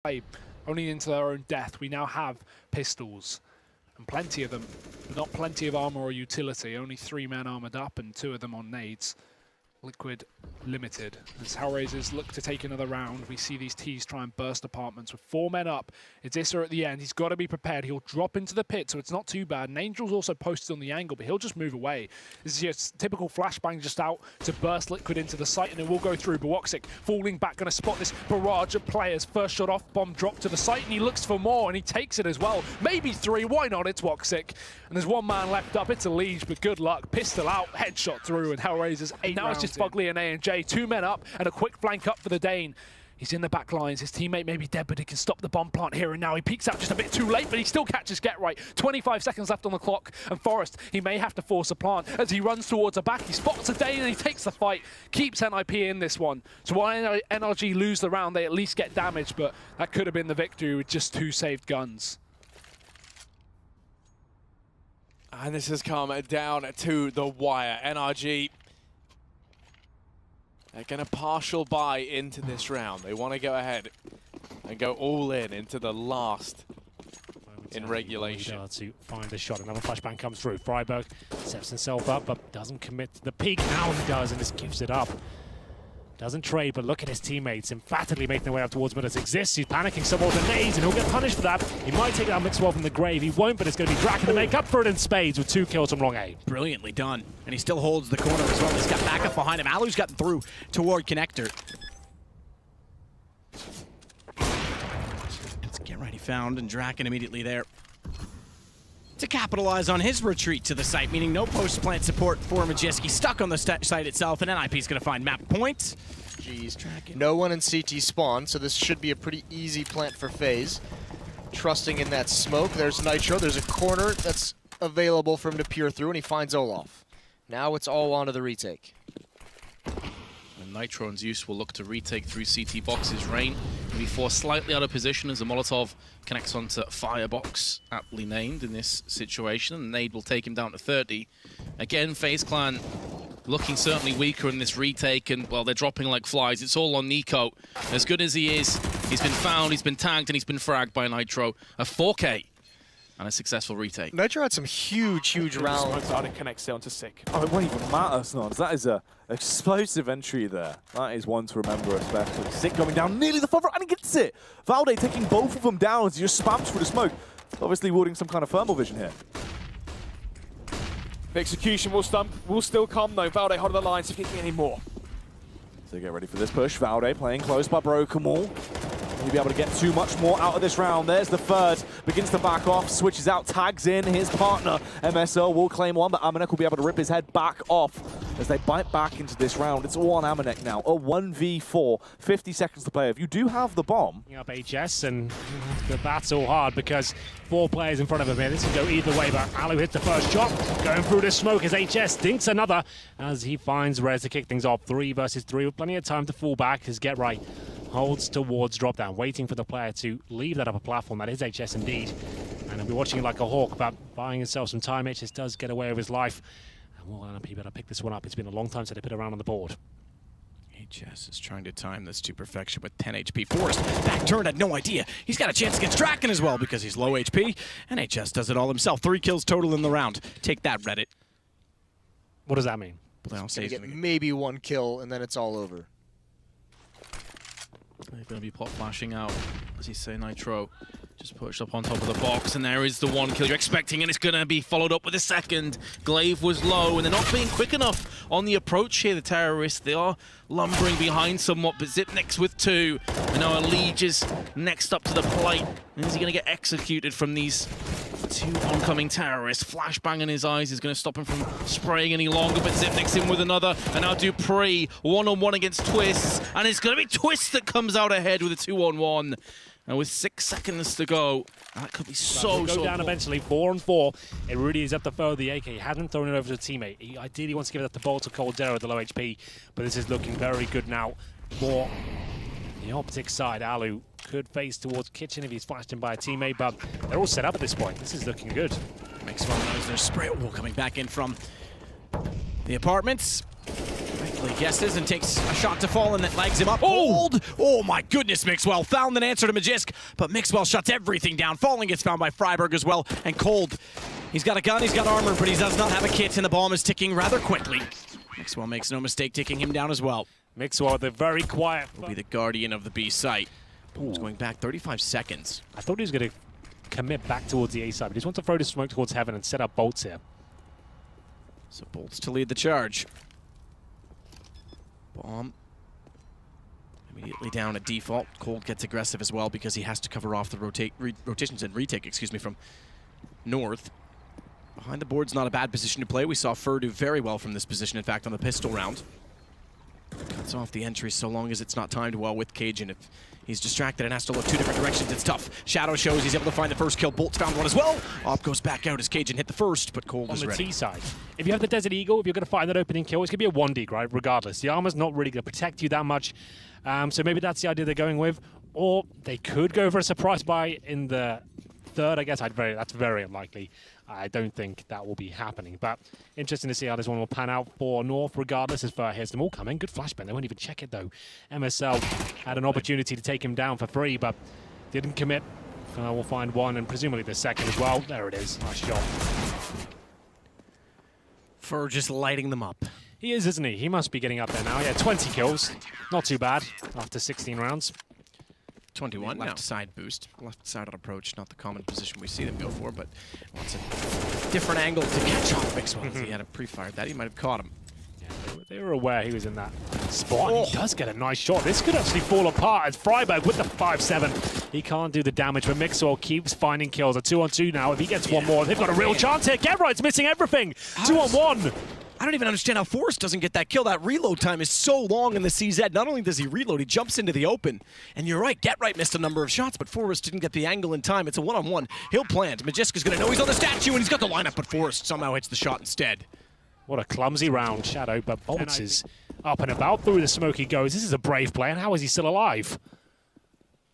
only into their own death. We now have pistols, and plenty of them, but not plenty of armor or utility. Only 3 men armored up and 2 of them on nades. Liquid limited. As Hellraisers look to take another round, we see these T's try and burst apartments with 4 men up. It's Issa at the end. He's got to be prepared. He'll drop into the pit, so it's not too bad. And Angel's also posted on the angle, but he'll just move away. This is your typical flashbang just out to burst Liquid into the site, and it will go through. Bwoxic falling back, going to spot this barrage of players. First shot off, bomb drop to the site, and he looks for more, and he takes it as well. Maybe 3, why not? It's Bwoxic. And there's 1 man left up. It's a Liege, but good luck. Pistol out, headshot through, and Hellraisers 8 now it's just Fugly and A&J. 2 men up and a quick flank up for the Dane. He's in the back lines. His teammate may be dead, but he can stop the bomb plant here and now. He peeks out just a bit too late, but he still catches Get Right. 25 seconds left on the clock, and Forest, he may have to force a plant. As he runs towards the back, he spots a Dane and he takes the fight. Keeps NIP in this one. So while NRG lose the round, they at least get damage, but that could have been the victory with just 2 saved guns. And this has come down to the wire. NRG, they're going to partial buy into this round. They want to go ahead and go all in into the last in regulation. To find a shot. Another flashbang comes through. Freiburg sets himself up, but doesn't commit to the peak. Now he does, and just gives it up. Doesn't trade, but look at his teammates emphatically making their way up towards Midas exists. He's panicking some more grenades, and he'll get punished for that. He might take out Mixwell from the grave. He won't, but it's going to be Draken to make up for it in spades with 2 kills from long A. Brilliantly done. And he still holds the corner as well. He's got backup behind him. Alu's gotten through toward Connector. Let's get ready, found, and Draken immediately there to capitalize on his retreat to the site, meaning no post-plant support for Majiski, stuck on the site itself, and NIP's going to find map point. Jeez, no one in CT spawn, so this should be a pretty easy plant for FaZe. Trusting in that smoke. There's Nitro. There's a corner that's available for him to peer through, and he finds Olaf. Now it's all onto the retake. And Nitro and Zeus will look to retake through CT box's Rain. Will be forced slightly out of position as the Molotov connects onto Firebox, aptly named in this situation. And Nade will take him down to 30. Again, FaZe Clan looking certainly weaker in this retake, and, well, they're dropping like flies. It's all on Nico. As good as he is, he's been found, he's been tagged, and he's been fragged by Nitro. A 4K and a successful retake. Nitro had some huge rounds. Smokes out and connects it onto Sick. Oh, it won't even matter, Snons. That is a explosive entry there. That is one to remember, especially. Sick going down nearly the front row, and he gets it. Valde taking both of them down as he just spams through the smoke. Obviously warding some kind of thermal vision here. The execution will still come though. Valde holding the line, so if he can get any more. So get ready for this push. Valde playing close by Broken Wall. He'll be able to get too much more out of this round. There's the third. Begins to back off, switches out, tags in his partner. MSL will claim 1, but Amanek will be able to rip his head back off as they bite back into this round. It's all on Amanek now. A 1v4, 50 seconds to play. If you do have the bomb. Up HS, and the battle hard because 4 players in front of him here. This can go either way, but Alu hits the first shot. Going through the smoke as HS dinks another as he finds Rez to kick things off. 3 versus 3 with plenty of time to fall back. His Get Right holds towards drop down, waiting for the player to leave that upper platform. That is HS indeed. And he'll be watching it like a hawk, about buying himself some time. HS does get away with his life. And will NIP better pick this one up? It's been a long time since they put it around on the board. HS is trying to time this to perfection with 10 HP. Forrest, back turn, had no idea. He's got a chance against Draken as well because he's low HP. And HS does it all himself. 3 kills total in the round. Take that, Reddit. What does that mean? Well, he's gonna get maybe 1 kill, and then it's all over. They're going to be pop flashing out, as you say, Nitro. Just pushed up on top of the box, and there is the 1 kill you're expecting, and it's going to be followed up with a second. Glaive was low, and they're not being quick enough on the approach here, the terrorists. They are lumbering behind somewhat, but Zipnik's with 2. And now Liege is next up to the plate. And is he going to get executed from these 2 oncoming terrorists? Flashbang in his eyes is going to stop him from spraying any longer, but Zipnik's in with another. And now Dupree, one-on-one against Twists. And it's going to be Twist that comes out ahead with a 2-on-1. And with 6 seconds to go, that could be so go down eventually, 4-on-4. It really is up to Foe the AK. He hasn't thrown it over to a teammate. He ideally wants to give it up to Bolt or Caldera at the low HP, but this is looking very good now. More the optic side. Alu could face towards Kitchen if he's flashed in by a teammate, but they're all set up at this point. This is looking good. Makes one knows there's spray wall coming back in from the apartments. correctly. Guesses and takes a shot to fall and that lags him up. Hold! Oh my goodness, Mixwell found an answer to Magisk, but Mixwell shuts everything down. Falling gets found by Freiberg as well, and Cold. He's got a gun, he's got armor, but he does not have a kit, and the bomb is ticking rather quickly. Mixwell makes no mistake, taking him down as well. Mixwell, they're very quiet. Will be the guardian of the B site. Boom's going back 35 seconds. I thought he was going to commit back towards the A side, but he just wants to throw the smoke towards heaven and set up bolts here. So bolts to lead the charge. Bomb immediately down at default. Cold gets aggressive as well because he has to cover off the rotations and retake, excuse me, from north. Behind the board's not a bad position to play. We saw Fur do very well from this position, in fact, on the pistol round. Cuts off the entry so long as it's not timed well with Cajun. If he's distracted and has to look two different directions, it's tough. Shadow shows he's able to find the first kill. Bolt's found one as well. Op goes back out as Cajun hit the first, but Cold is ready. On the T side, if you have the Desert Eagle, if you're going to find that opening kill, it's going to be a 1D, right? Regardless. The armor's not really going to protect you that much. So maybe that's the idea they're going with. Or they could go for a surprise buy in the third. I guess that's very unlikely. I don't think that will be happening. But interesting to see how this one will pan out for North, regardless, as Fur hears them all coming. Good flashbang. They won't even check it, though. MSL had an opportunity to take him down for free, but didn't commit. We'll find one, and presumably the second as well. There it is. Nice shot. Fur just lighting them up. He is, isn't he? He must be getting up there now. Yeah, 20 kills. Not too bad after 16 rounds. 21 left side boost, left side approach, not the common position we see them go for, but wants a different angle to catch off Mixwell. If he had pre-fired that, he might have caught him. Yeah, they were aware he was in that spot. Oh. He does get a nice shot. This could actually fall apart as Freiberg with the 5-7. He can't do the damage, but Mixwell keeps finding kills. A 2-on-2 now. If he gets one more, they've got a real chance here. Gevright's missing everything. 2-on-1. I don't even understand how Forrest doesn't get that kill. That reload time is so long in the CZ. Not only does he reload, he jumps into the open. And you're right, Getright missed a number of shots, but Forrest didn't get the angle in time. It's a one-on-one. He'll plant. Magiska's going to know he's on the statue, and he's got the lineup, but Forrest somehow hits the shot instead. What a clumsy round, Shadow, but Bolts is up and about. Through the smoke he goes. This is a brave play, and how is he still alive?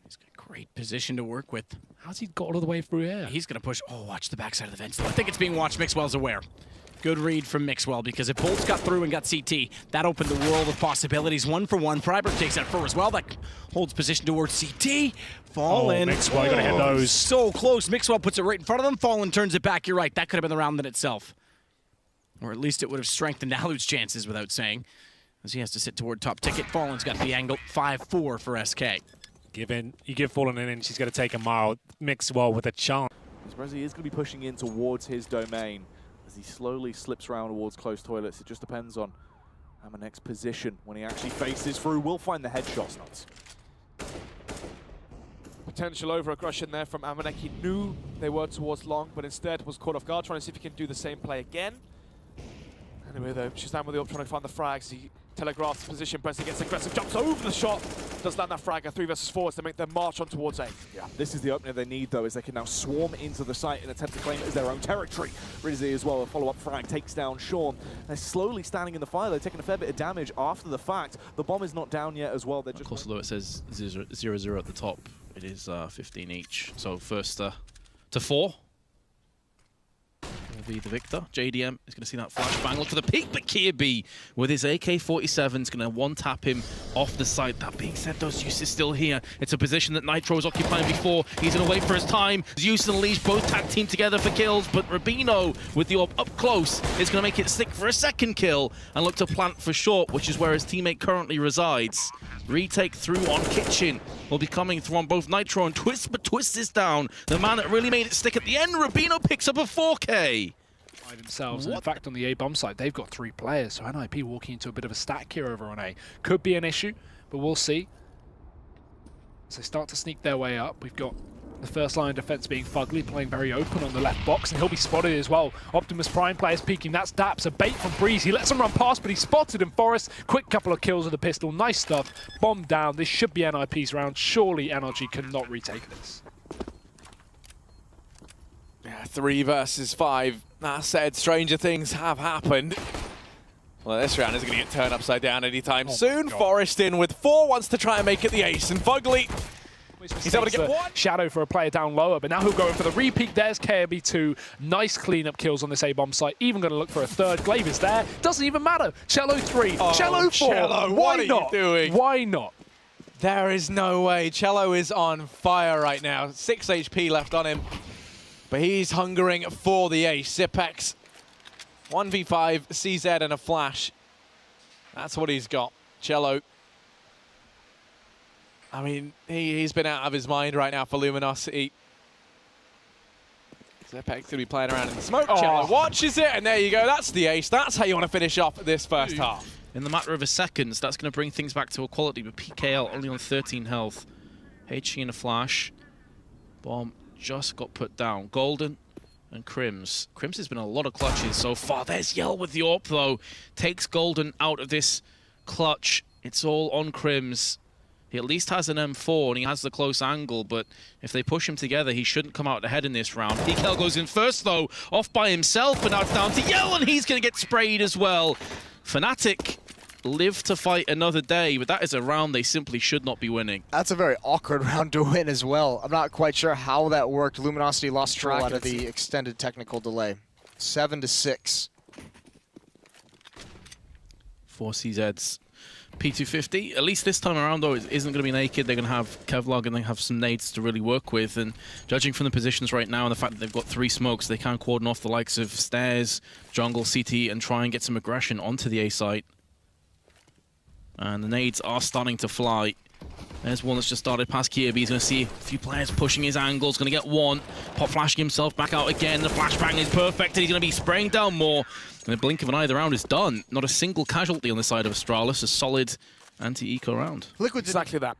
He's got a great position to work with. How's he got all the way through here? He's going to push. Oh, watch the backside of the vents, though. I think it's being watched. Mixwell's aware. Good read from Mixwell, because if Bolts got through and got CT, that opened the world of possibilities. 1-for-1. Freiberg takes that Fur as well. That holds position towards CT. Fallen. Mixwell, you gotta hit those. So close. Mixwell puts it right in front of them. Fallen turns it back. You're right. That could have been the round in itself. Or at least it would have strengthened Alu's chances, without saying, as he has to sit toward top ticket. Fallen's got the angle. 5-4 for SK. You give Fallen an inch, he's going to take a mile. Mixwell with a chance. He is going to be pushing in towards his domain. As he slowly slips around towards close toilets, it just depends on Amanek's position when he actually faces through. We'll find the headshots, nuts. Potential over-aggression there from Amanek. He knew they were towards long, but instead was caught off guard, trying to see if he can do the same play again. Anyway, though, she's down with the up, trying to find the frags. He telegraphs his position, Bresley gets aggressive, jumps over the shot, does land that frag, a 3 versus 4 as they make their march on towards A. Yeah, this is the opener they need, though, as they can now swarm into the site and attempt to claim it as their own territory. Rizzy as well, a follow-up frag takes down Sean. They're slowly standing in the fire, they're taking a fair bit of damage after the fact. The bomb is not down yet as well. They're just... Of course, although it says 0-0 at the top, it is 15 each. So first to 4. Will be the victor. JDM is going to see that flashbang. Look for the peak, but Kirby with his AK-47 is going to one-tap him off the site. That being said, though, Zeus is still here. It's a position that Nitro was occupying before. He's going to wait for his time. Zeus and Leash both tag team together for kills, but Rubino with the orb up close is going to make it stick for a second kill and look to plant for short, which is where his teammate currently resides. Retake through on Kitchen will be coming through on both Nitro and Twist, but Twist is down. The man that really made it stick at the end, Rubino picks up a 4K. By themselves. And in fact, on the A bomb side, they've got 3 players, so NIP walking into a bit of a stack here over on A. Could be an issue, but we'll see. As they start to sneak their way up, we've got the first line of defense being Fugly, playing very open on the left box, and he'll be spotted as well. Optimus Prime players peeking. That's Daps, a bait from Breeze. He lets him run past, but he's spotted in Forest. Quick couple of kills with the pistol. Nice stuff. Bomb down. This should be NIP's round. Surely NRG cannot retake this. Yeah, 3 versus 5. That said, stranger things have happened. Well, this round is going to get turned upside down anytime soon. Forrest in with 4, wants to try and make it the ace, and Fugly He's able to get one. Shadow for a player down lower, but now he'll go in for the repeat. There's KRB2. Nice cleanup kills on this A-bomb site. Even going to look for a third. Glaive is there. Doesn't even matter. Cello 3. Oh, Cello 4. Cello, Why what are not? you doing? Why not? There is no way. Cello is on fire right now. 6 HP left on him. But he's hungering for the ace. Zipex, 1v5, CZ and a flash. That's what he's got. Cello. I mean, he's been out of his mind right now for Luminosity. Zipex going to be playing around in the smoke. Cello watches it, and there you go. That's the ace. That's how you want to finish off this first half. In the matter of a second, that's going to bring things back to equality, but PKL only on 13 health. HE and a flash. Bomb just got put down. Golden and Crims. Crims has been a lot of clutches so far. There's Yell with the AWP, though. Takes Golden out of this clutch. It's all on Crims. He at least has an M4 and he has the close angle, but if they push him together, he shouldn't come out ahead in this round. PKL goes in first, though, off by himself, but now it's down to Yell, and he's going to get sprayed as well. Fnatic live to fight another day, but that is a round they simply should not be winning. That's a very awkward round to win as well. I'm not quite sure how that worked. Luminosity lost track out of the extended technical delay. 7-6. 4 CZs. P250, at least this time around, though, it isn't going to be naked. They're going to have Kevlar and they have some nades to really work with. And judging from the positions right now and the fact that they've got 3 smokes, they can cordon off the likes of Stairs, Jungle, CT, and try and get some aggression onto the A site. And the nades are starting to fly. There's one that's just started past Kirby. He's going to see a few players pushing his angles. Going to get one. Pop flashing himself back out again. The flashbang is perfect, and he's going to be spraying down more. In a blink of an eye, the round is done. Not a single casualty on the side of Astralis. A solid anti-eco round. Liquid exactly that.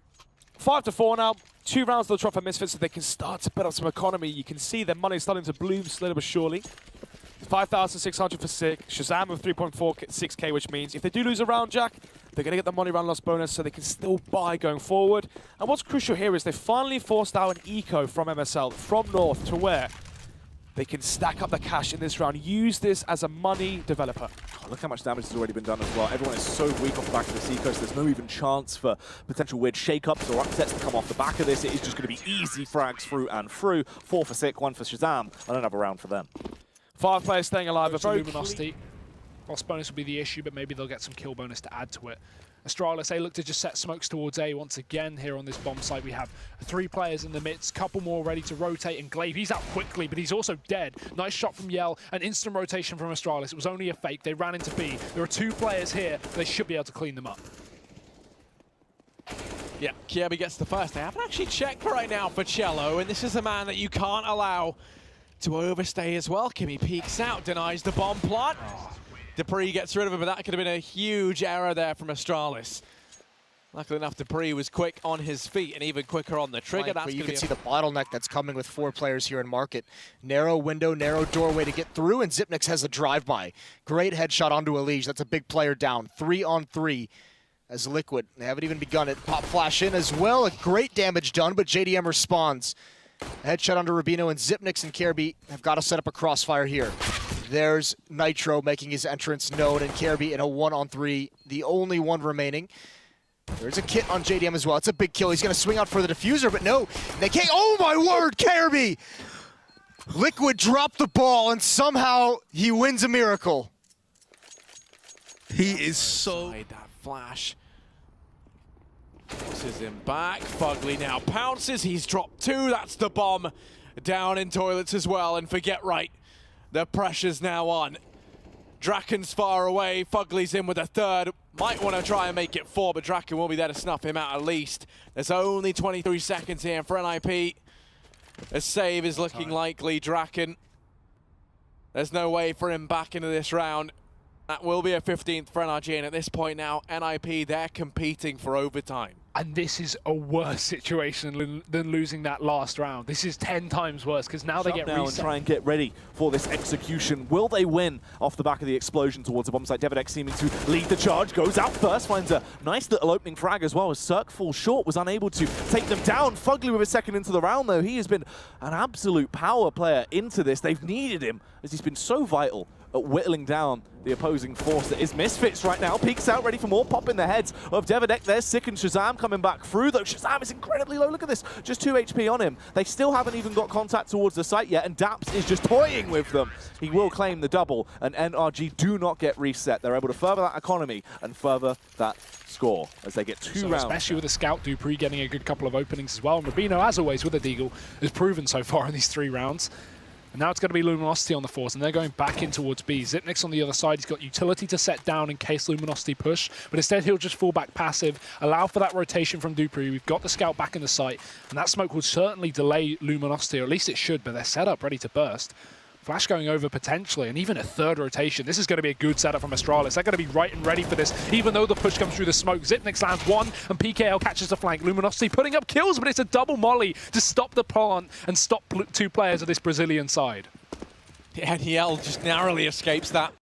5-4 now. 2 rounds to the Trophy Misfits, so they can start to build up some economy. You can see their money starting to bloom slowly but surely. 5,600 for 6. Shazam with 3.46k, which means if they do lose a round, Jack, they're going to get the money round loss bonus, so they can still buy going forward. And what's crucial here is they finally forced out an eco from MSL, from North, to where they can stack up the cash in this round. Use this as a money developer. Oh, look how much damage has already been done as well. Everyone is so weak off the back of this eco, so there's no even chance for potential weird shake-ups or upsets to come off the back of this. It is just going to be easy frags through and through. 4 for Sick, 1 for Shazam. I don't have a round for them. 5 players staying alive. Luminosity. Loss bonus will be the issue, but maybe they'll get some kill bonus to add to it. Astralis, they look to just set smokes towards A once again here on this bomb site. We have 3 players in the midst, couple more ready to rotate, and Glaive, he's out quickly, but he's also dead. Nice shot from Yell, an instant rotation from Astralis. It was only a fake. They ran into B. There are 2 players here. They should be able to clean them up. Yeah, Kirby gets the first. They haven't actually checked right now for Cello, and this is a man that you can't allow to overstay as well. Kimmy peeks out, denies the bomb plot. Dupree gets rid of him, but that could have been a huge error there from Astralis. Luckily enough, Dupree was quick on his feet and even quicker on the trigger. But you can see the bottleneck that's coming with 4 players here in market. Narrow window, narrow doorway to get through, and Zipnix has a drive-by. Great headshot onto Elige. That's a big player down. 3 on 3 as Liquid. They haven't even begun it. Pop flash in as well. A great damage done, but JDM responds. A headshot under Rubino, and Zipnix and Kirby have got to set up a crossfire here. There's Nitro making his entrance known, and Kirby in a 1-on-3, the only one remaining. There's a kit on JDM as well. It's a big kill. He's going to swing out for the diffuser, but no, they can't. Oh my word, Kirby! Liquid dropped the ball, and somehow he wins a miracle. He is so... That flash. Forces him back. Fugly now pounces. He's dropped 2. That's the bomb. Down in toilets as well, and forget right. The pressure's now on. Draken's far away. Fugly's in with a 3rd. Might want to try and make it 4, but Draken will be there to snuff him out at least. There's only 23 seconds here for NIP. A save is looking likely. Draken. There's no way for him back into this round. That will be a 15th for NRG, and at this point now, NIP, they're competing for overtime. And this is a worse situation than losing that last round. This is 10 times worse, because now they get now reset. And try and get ready for this execution. Will they win off the back of the explosion towards the bomb site? Devadex seeming to lead the charge, goes out first, finds a nice little opening frag as well, as Cirque falls short, was unable to take them down. Fugly with a second into the round, though. He has been an absolute power player into this. They've needed him, as he's been so vital at whittling down the opposing force that is Misfits right now. Peeks out, ready for more. Pop in the heads of Devedek. There's Sick and Shazam coming back through, though. Shazam is incredibly low. Look at this. Just 2 HP on him. They still haven't even got contact towards the site yet, and Daps is just toying with them. He will claim the double, and NRG do not get reset. They're able to further that economy and further that score as they get 2 rounds. Especially with the Scout Dupree getting a good couple of openings as well. And Rubino, as always, with a Deagle, has proven so far in these 3 rounds. And now it's going to be Luminosity on the force, and they're going back in towards B. Zipnik's on the other side. He's got utility to set down in case Luminosity push, but instead he'll just fall back passive, allow for that rotation from Dupree. We've got the Scout back in the site, and that smoke will certainly delay Luminosity, or at least it should, but they're set up, ready to burst. Flash going over potentially, and even a 3rd rotation. This is going to be a good setup from Astralis. They're going to be right and ready for this, even though the push comes through the smoke. Zipnik lands 1, and PKL catches the flank. Luminosity putting up kills, but it's a double molly to stop the plant and stop 2 players of this Brazilian side. Yeah, and Yel just narrowly escapes that.